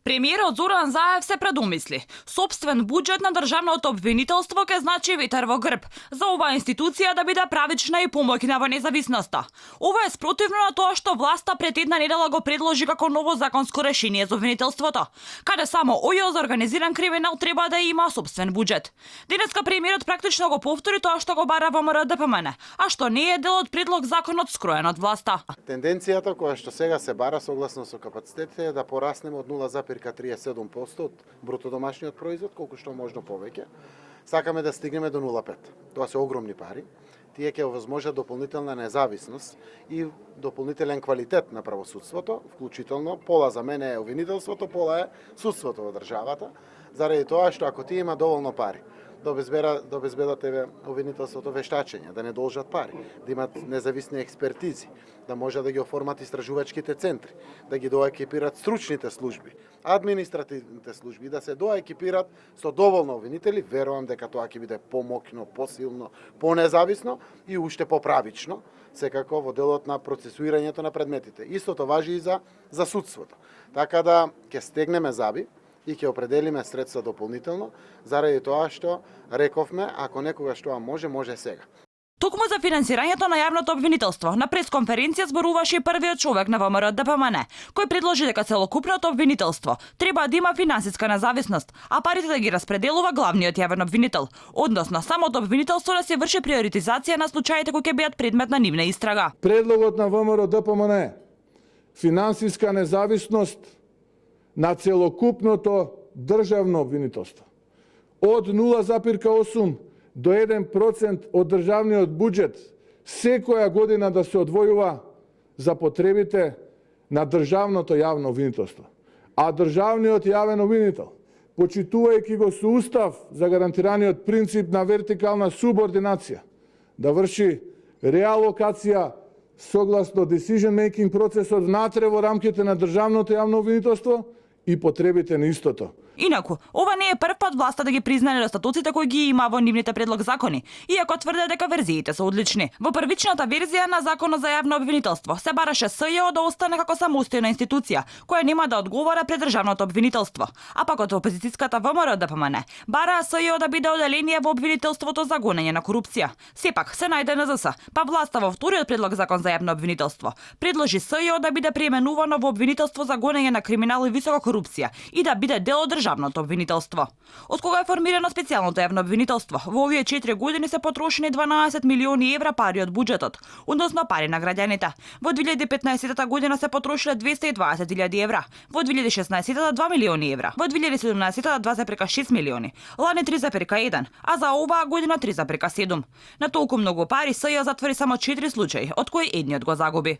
Премиерот Зоран Заев се предумисли. Сопствен буџет на државното обвинителство ке значи ветер во грб за оваа институција да биде правична и помоќна во независноста. Ова е спротивно на тоа што власта пред една недела го предложи како ново законско решение за обвинителството, каде само ОЈО за организиран криминал треба да има сопствен буџет. Денеска премиерот практично го повтори тоа што го бара ВМРО ДПМН, а што не е дел од предлог законот скроен од власта. Тенденцијата која што сега се бара согласно со капацитетите е да пораснеме од 0,37% од бруто домашниот производ, колку што можно повеќе. Сакаме да стигнеме до 0,5. Тоа се огромни пари. Тие ќе овозможат дополнителна независност и дополнителен квалитет на правосудството, вклучително пола за мене е обвинителството, пола е судството во државата, заради тоа што ако ти има доволно пари, да обезбедат обвинителството вештачење, да не должат пари, да имат независни експертизи, да може да ги оформат истражувачките центри, да ги доекипират стручните служби, административните служби, да се доекипират со доволно обвинители, верувам дека тоа ќе биде помоќно, посилно, понезависно и уште поправично, секако во делот на процесуирањето на предметите. Истото важи и за судството. Така да ќе стегнеме заби и ќе определиме средства дополнително, заради тоа што рековме, ако некогаш тоа може сега. Токму за финансирањето на јавното обвинителство на пресконференција зборуваше и првиот човек на ВМРО ДПМН, кој предложи дека целокупното обвинителство треба да има финансиска независност, а парите да ги распределува главниот јавен обвинител, односно самото обвинителство да се врши приоритизација на случаите кои ќе бидат предмет на нивна истрага. Предлогот на ВМРО ДПМН е финансиска независност на целокупното државно обвинителство. Од 0,8 до 1% од државниот буџет секоја година да се одвојува за потребите на државното јавно обвинителство. А државниот јавен обвинител, почитувајќи го со устав за гарантираниот принцип на вертикална субординација, да врши реалокација согласно decision making процесот внатре во рамките на државното јавно обвинителство и потребите на истото. Инаку, ова не е прв пат власта да ги признае недостатоците кои ги има во нивните предлог закони, иако тврде дека верзиите се одлични. Во првичната верзија на Законот за јавно обвинителство се бараше СЈО да остане како самостојна институција, која нема да одговара пред државното обвинителство, а пак од опозицијската ВМРО ДПМН бараа СЈО да биде оделение во обвинителството за гонење на корупција. Сепак се најде НЗС, па власта во вториот предлог Закон за јавно обвинителство предложи СЈО да биде преименувано во обвинителство за гонење на криминал и висока корупција и да биде дел од државното обвинителство. Од кога е формирано специјалното јавно обвинителство, во овие 4 години се потрошени 12 милиони евра пари од буџетот, односно пари на граѓаните. Во 2015 година се потрошиле 220.000 евра, во 2016 2 милиони евра, во 2017 2,6 милиони, лани 3,1, а за оваа година 3,7. На толку многу пари СЈО затвори само 4 случаи, од кои едниот го загуби.